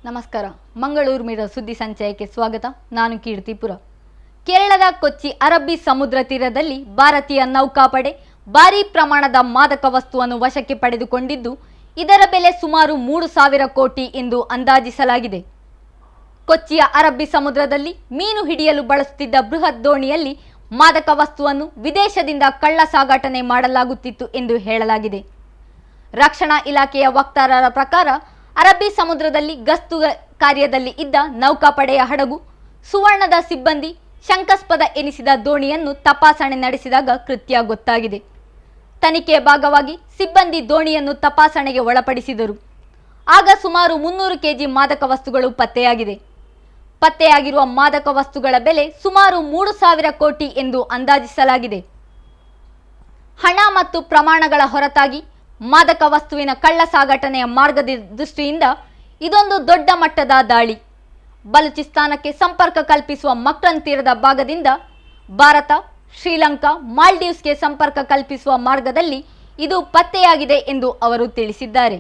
ನಮಸ್ಕಾರ. ಮಂಗಳೂರು ಮಿರರ್ ಸುದ್ದಿ ಸಂಚಯಕ್ಕೆ ಸ್ವಾಗತ. ನಾನು ಕೀರ್ತಿಪುರ. ಕೇರಳದ ಕೊಚ್ಚಿ ಅರಬ್ಬಿ ಸಮುದ್ರ ತೀರದಲ್ಲಿ ಭಾರತೀಯ ನೌಕಾಪಡೆ ಭಾರೀ ಪ್ರಮಾಣದ ಮಾದಕ ವಸ್ತುವನ್ನು ವಶಕ್ಕೆ ಪಡೆದುಕೊಂಡಿದ್ದು, ಇದರ ಬೆಲೆ ಸುಮಾರು 3,000 ಕೋಟಿ ಎಂದು ಅಂದಾಜಿಸಲಾಗಿದೆ. ಕೊಚ್ಚಿಯ ಅರಬ್ಬಿ ಸಮುದ್ರದಲ್ಲಿ ಮೀನು ಹಿಡಿಯಲು ಬಳಸುತ್ತಿದ್ದ ಬೃಹತ್ ದೋಣಿಯಲ್ಲಿ ಮಾದಕ ವಸ್ತುವನ್ನು ವಿದೇಶದಿಂದ ಕಳ್ಳ ಸಾಗಾಟನೆ ಮಾಡಲಾಗುತ್ತಿತ್ತು ಎಂದು ಹೇಳಲಾಗಿದೆ. ರಕ್ಷಣಾ ಇಲಾಖೆಯ ವಕ್ತಾರರ ಪ್ರಕಾರ ಅರಬ್ಬಿ ಸಮುದ್ರದಲ್ಲಿ ಗಸ್ತು ಕಾರ್ಯದಲ್ಲಿ ಇದ್ದ ನೌಕಾಪಡೆಯ ಹಡಗು ಸುವರ್ಣದ ಸಿಬ್ಬಂದಿ ಶಂಕಾಸ್ಪದ ಎನಿಸಿದ ದೋಣಿಯನ್ನು ತಪಾಸಣೆ ನಡೆಸಿದಾಗ ಕೃತ್ಯ ಗೊತ್ತಾಗಿದೆ. ತನಿಖೆಯ ಭಾಗವಾಗಿ ಸಿಬ್ಬಂದಿ ದೋಣಿಯನ್ನು ತಪಾಸಣೆಗೆ ಒಳಪಡಿಸಿದರು. ಆಗ ಸುಮಾರು 300 ಕೆಜಿ ಮಾದಕ ವಸ್ತುಗಳು ಪತ್ತೆಯಾಗಿದೆ. ಪತ್ತೆಯಾಗಿರುವ ಮಾದಕ ವಸ್ತುಗಳ ಬೆಲೆ ಸುಮಾರು 3,000 ಕೋಟಿ ಎಂದು ಅಂದಾಜಿಸಲಾಗಿದೆ. ಹಣ ಮತ್ತು ಪ್ರಮಾಣಗಳ ಹೊರತಾಗಿ ಮಾದಕ ವಸ್ತುವಿನ ಕಳ್ಳ ಸಾಗಾಟನೆಯ ಮಾರ್ಗದ ದೃಷ್ಟಿಯಿಂದ ಇದೊಂದು ದೊಡ್ಡ ಮಟ್ಟದ ದಾಳಿ. ಬಲೂಚಿಸ್ತಾನಕ್ಕೆ ಸಂಪರ್ಕ ಕಲ್ಪಿಸುವ ಮಕ್ರನ್ ತೀರದ ಭಾಗದಿಂದ ಭಾರತ, ಶ್ರೀಲಂಕಾ, ಮಾಲ್ಡೀವ್ಸ್ಗೆ ಸಂಪರ್ಕ ಕಲ್ಪಿಸುವ ಮಾರ್ಗದಲ್ಲಿ ಇದು ಪತ್ತೆಯಾಗಿದೆ ಎಂದು ಅವರು ತಿಳಿಸಿದ್ದಾರೆ.